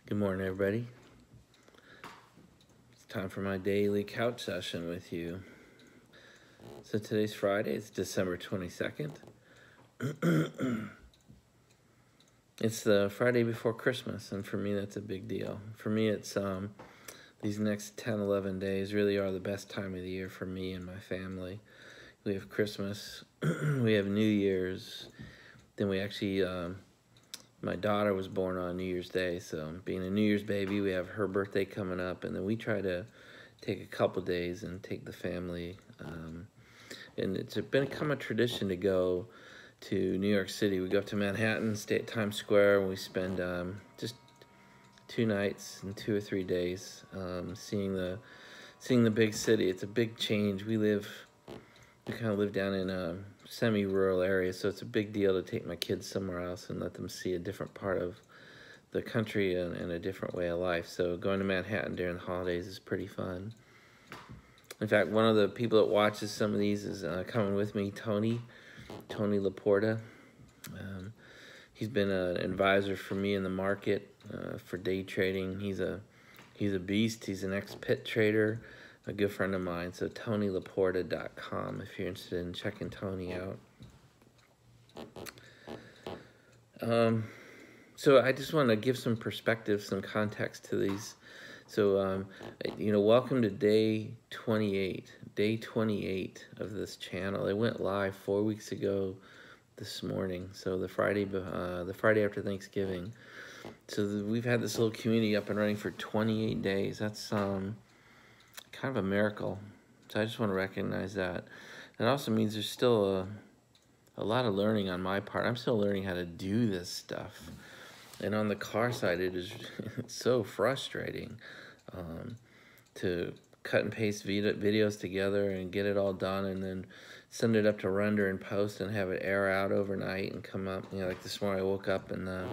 Good morning, everybody. It's time for my daily couch session with you. So today's Friday, it's December 22nd. It's the Friday before Christmas, and for me, that's a big deal. For me, it's these next 10, 11 days really are the best time of the year for me and my family. We have Christmas, we have New Year's, then we actually, my daughter was born on New Year's Day, so being a New Year's baby, we have her birthday coming up, and then we try to take a couple days and take the family. And it's become a tradition to go to New York City. We go up to Manhattan, stay at Times Square, and we spend just 2 nights and 2 or 3 days seeing the big city. It's a big change. We kind of live down in a semi-rural area, so it's a big deal to take my kids somewhere else and let them see a different part of the country and a different way of life. So going to Manhattan during the holidays is pretty fun. In fact, one of the people that watches some of these is coming with me, Tony Laporta. He's been an advisor for me in the market for day trading. He's a beast. He's an ex-pit trader, a good friend of mine. So TonyLaporta.com if you're interested in checking Tony out. So I just want to give some perspective, some context to these. So, welcome to day 28 of this channel. It went live 4 weeks ago this morning, so the Friday after Thanksgiving. So we've had this little community up and running for 28 days. That's kind of a miracle. So I just want to recognize that. It also means there's still a lot of learning on my part. I'm still learning how to do this stuff. And on the car side, it's so frustrating to cut and paste videos together and get it all done and then send it up to render and post and have it air out overnight and come up. Like this morning I woke up and the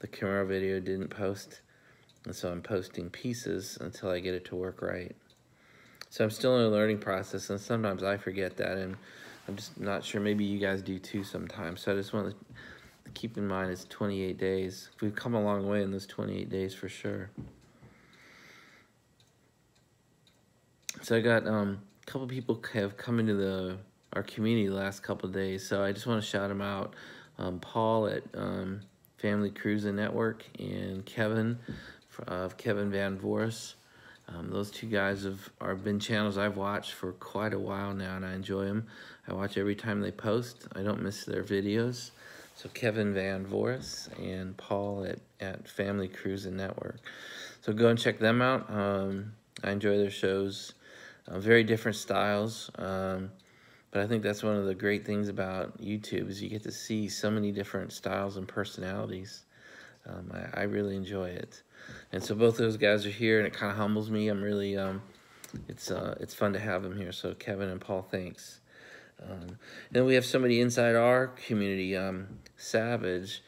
Camaro video didn't post. And so I'm posting pieces until I get it to work right. So I'm still in a learning process, and sometimes I forget that, and I'm just not sure. Maybe you guys do too sometimes. So I just want to keep in mind it's 28 days. We've come a long way in those 28 days for sure. So I got a couple people have come into our community the last couple of days, so I just want to shout them out. Paul at Family Cruising Network and Kevin of Kevin Van Voris. Those two guys have been channels I've watched for quite a while now, and I enjoy them. I watch every time they post. I don't miss their videos. So Kevin Van Voris and Paul at Family Cruising Network. So go and check them out. I enjoy their shows. Very different styles. But I think that's one of the great things about YouTube is you get to see so many different styles and personalities. I really enjoy it. And so both those guys are here, and it kind of humbles me. I'm really, it's fun to have them here. So Kevin and Paul, thanks. Then we have somebody inside our community, Savage.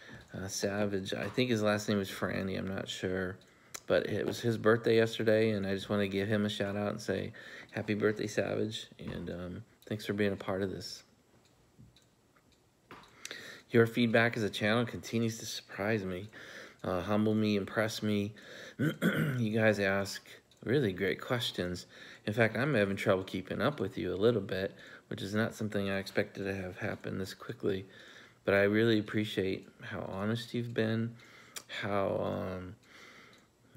Savage, I think his last name is Franny, I'm not sure. But it was his birthday yesterday, and I just want to give him a shout out and say, happy birthday, Savage. And thanks for being a part of this. Your feedback as a channel continues to surprise me, humble me, impress me. You guys ask really great questions. In fact, I'm having trouble keeping up with you a little bit, which is not something I expected to have happen this quickly. But I really appreciate how honest you've been, how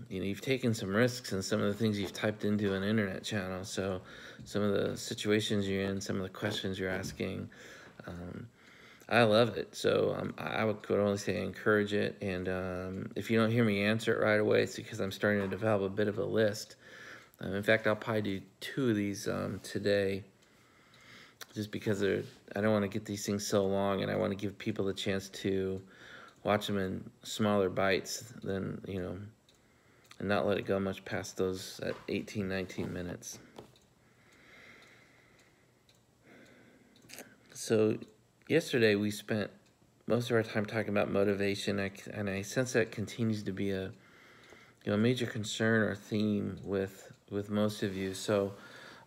you've taken some risks in some of the things you've typed into an internet channel. So some of the situations you're in, some of the questions you're asking, I love it. So I would only say encourage it. And if you don't hear me answer it right away, it's because I'm starting to develop a bit of a list. In fact, I'll probably do 2 of these today, just because I don't want to get these things so long, and I want to give people the chance to watch them in smaller bites than, and not let it go much past those at 18, 19 minutes. So yesterday we spent most of our time talking about motivation, and I sense that continues to be a major concern or theme with most of you. So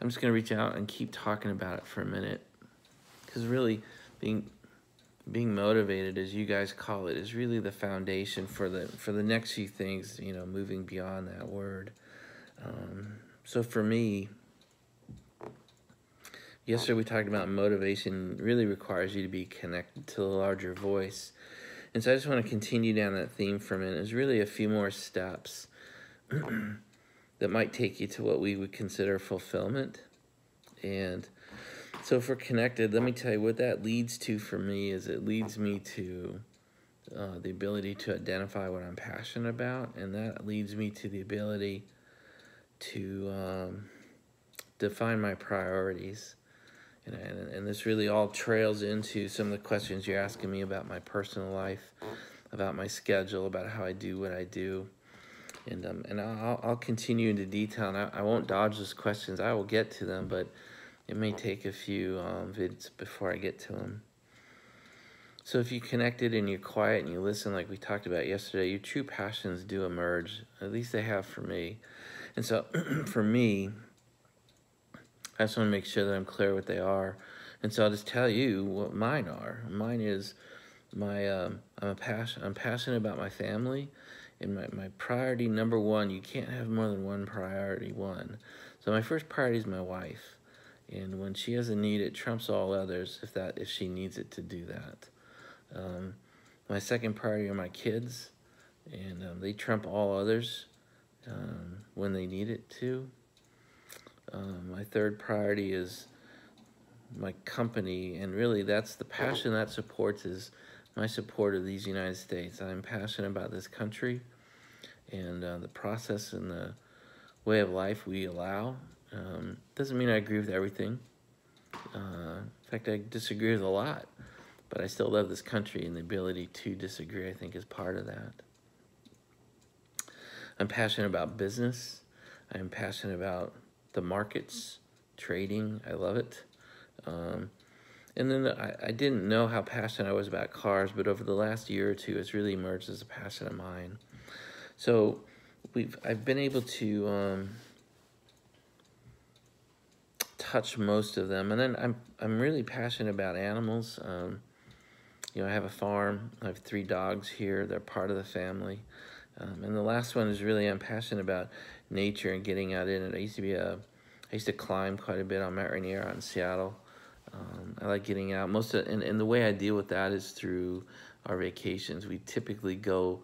I'm just going to reach out and keep talking about it for a minute, because really being being motivated, as you guys call it, is really the foundation for the next few things, you know, moving beyond that word. So for me, yesterday we talked about motivation really requires you to be connected to the larger voice. And so I just want to continue down that theme for a minute. There's really a few more steps that might take you to what we would consider fulfillment. And so if we're connected, let me tell you what that leads to for me is it leads me to the ability to identify what I'm passionate about, and that leads me to the ability to define my priorities. And this really all trails into some of the questions you're asking me about my personal life, about my schedule, about how I do what I do. And I'll continue into detail, and I won't dodge those questions. I will get to them, but it may take a few vids before I get to them. So if you connected and you're quiet and you listen like we talked about yesterday, your true passions do emerge. At least they have for me. And so for me, I just want to make sure that I'm clear what they are. And so I'll just tell you what mine are. Mine is I'm passionate about my family. And my priority number one, you can't have more than one priority one. So my first priority is my wife. And when she has a need, it trumps all others if she needs it to do that. My second priority are my kids, and they trump all others when they need it to. My third priority is my company, and really that's the passion that supports is my support of these United States. I'm passionate about this country and the process and the way of life we allow. Doesn't mean I agree with everything. In fact, I disagree with a lot, but I still love this country, and the ability to disagree, I think, is part of that. I'm passionate about business. I'm passionate about the markets, trading. I love it. And then I didn't know how passionate I was about cars, but over the last year or two, it's really emerged as a passion of mine. So I've been able to touch most of them, and then I'm really passionate about animals. You know, I have a farm. I have 3 dogs here. They're part of the family. And the last one is really I'm passionate about nature and getting out in it. I used to climb quite a bit on Mount Rainier out in Seattle. I like getting out. And the way I deal with that is through our vacations. We typically go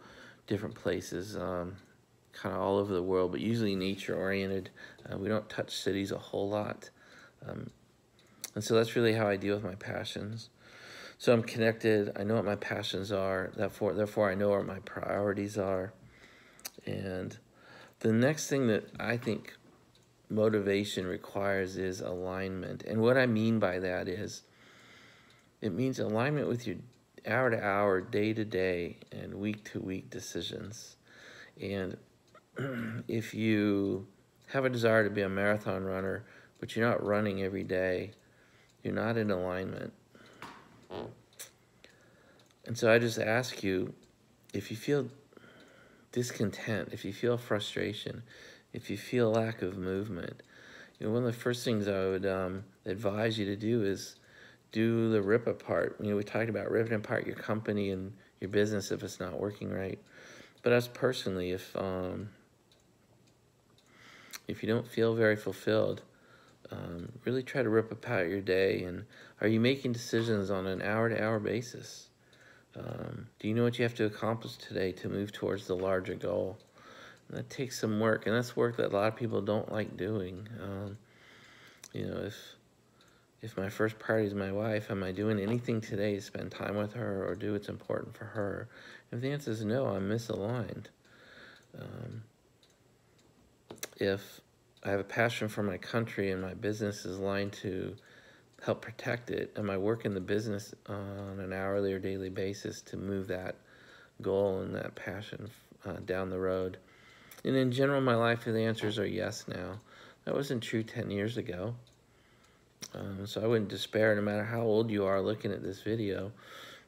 different places, kind of all over the world, but usually nature-oriented. We don't touch cities a whole lot. And so that's really how I deal with my passions. So I'm connected. I know what my passions are. Therefore, I know what my priorities are. And the next thing that I think motivation requires is alignment. And what I mean by that is it means alignment with your hour-to-hour, day-to-day, and week-to-week decisions. And if you have a desire to be a marathon runner, but you're not running every day, you're not in alignment. And so I just ask you, if you feel discontent, if you feel frustration, if you feel lack of movement, you know, one of the first things I would advise you to do is do the rip apart. You know, we talked about ripping apart your company and your business if it's not working right. But us personally, if you don't feel very fulfilled, really try to rip apart your day. And are you making decisions on an hour-to-hour basis? Do you know what you have to accomplish today to move towards the larger goal? And that takes some work, and that's work that a lot of people don't like doing. You know, if my first priority is my wife, am I doing anything today to spend time with her or do what's important for her? If the answer is no, I'm misaligned. If I have a passion for my country and my business is aligned to help protect it, am I working the business on an hourly or daily basis to move that goal and that passion down the road? And in general, my life, the answers are yes now. That wasn't true 10 years ago. So I wouldn't despair, no matter how old you are looking at this video.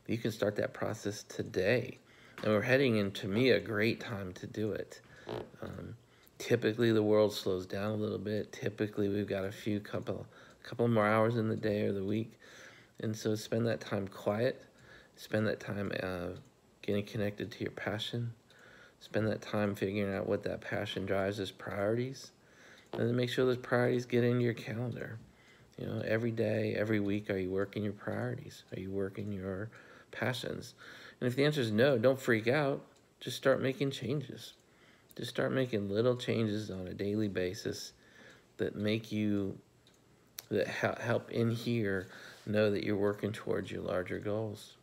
You can start that process today. And we're heading into, me, a great time to do it. Typically, the world slows down a little bit. Typically, we've got a couple more hours in the day or the week. And so spend that time quiet Spend that time getting connected to your passion. Spend that time figuring out what that passion drives as priorities. And then make sure those priorities get into your calendar. You know, every day, every week, are you working your priorities? Are you working your passions? And if the answer is no, don't freak out. Just start making changes. Just start making little changes on a daily basis that make you, that help in here know that you're working towards your larger goals.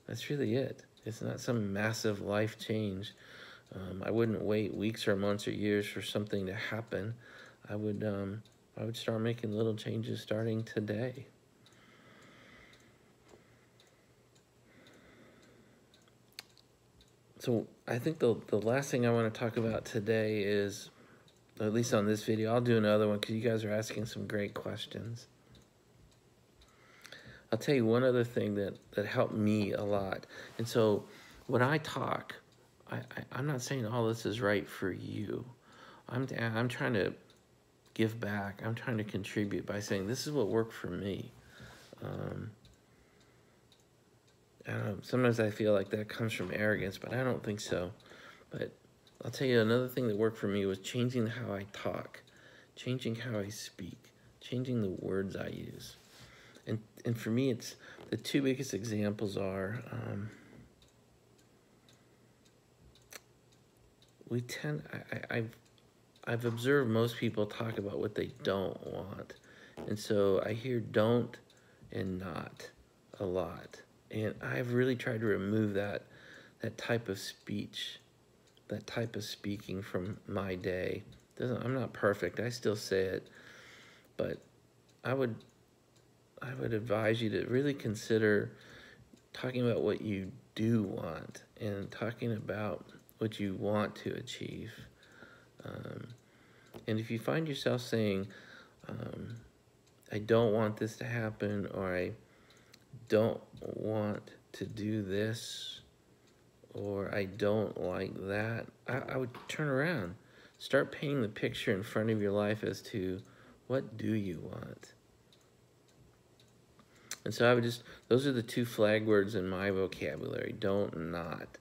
That's really it. It's not some massive life change. I wouldn't wait weeks or months or years for something to happen. I would start making little changes starting today. So I think the last thing I want to talk about today is, at least on this video, I'll do another one because you guys are asking some great questions. I'll tell you one other thing that helped me a lot. And so when I talk, I'm not saying all this is right for you. I'm trying to give back. I'm trying to contribute by saying this is what worked for me. I don't know, sometimes I feel like that comes from arrogance, but I don't think so. But I'll tell you another thing that worked for me was changing how I talk, changing how I speak, changing the words I use. And for me, it's the two biggest examples are I've observed most people talk about what they don't want. And so I hear don't and not a lot. And I've really tried to remove that type of speech, that type of speaking from my day. I'm not perfect, I still say it, but I would advise you to really consider talking about what you do want and talking about what you want to achieve. And if you find yourself saying, I don't want this to happen, or I don't want to do this, or I don't like that, I would turn around. Start painting the picture in front of your life as to what do you want. And so I would those are the two flag words in my vocabulary, don't and not.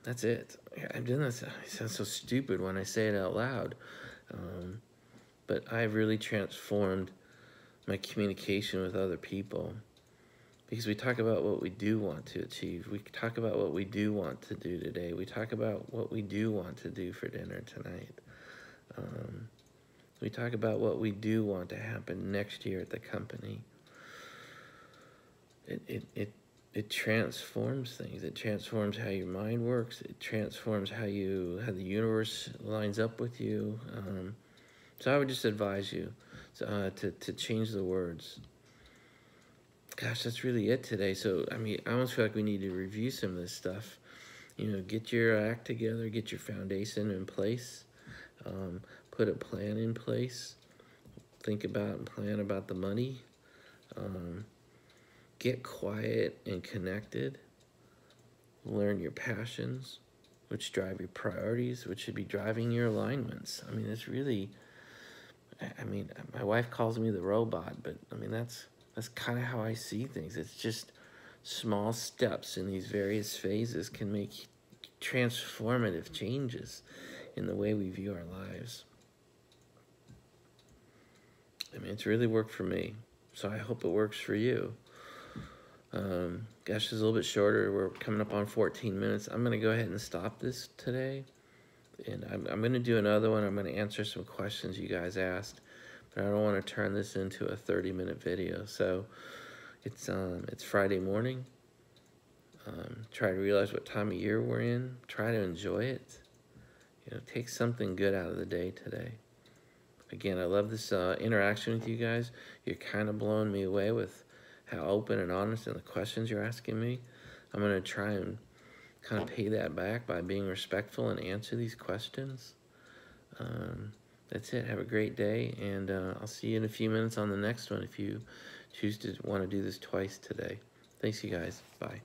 That's it. I've done this. I sound so stupid when I say it out loud. But I've really transformed my communication with other people, because we talk about what we do want to achieve. We talk about what we do want to do today. We talk about what we do want to do for dinner tonight. We talk about what we do want to happen next year at the company. It transforms things. It transforms how your mind works. It transforms how the universe lines up with you. So I would just advise you to change the words. Gosh, that's really it today. So, I mean, I almost feel like we need to review some of this stuff. You know, get your act together, get your foundation in place, put a plan in place, think about and plan about the money, get quiet and connected, learn your passions, which drive your priorities, which should be driving your alignments. I mean, it's really, I mean, my wife calls me the robot, but I mean, that's kind of how I see things. It's just small steps in these various phases can make transformative changes in the way we view our lives. I mean, it's really worked for me, so I hope it works for you. Gosh, it's a little bit shorter. We're coming up on 14 minutes. I'm going to go ahead and stop this today, and I'm going to do another one. I'm going to answer some questions you guys asked, but I don't want to turn this into a 30-minute video. So it's Friday morning. Try to realize what time of year we're in. Try to enjoy it. You know, take something good out of the day today. Again, I love this interaction with you guys. You're kind of blowing me away with how open and honest and the questions you're asking me. I'm going to try and kind of pay that back by being respectful and answer these questions. That's it. Have a great day, and I'll see you in a few minutes on the next one if you choose to want to do this twice today. Thanks, you guys. Bye.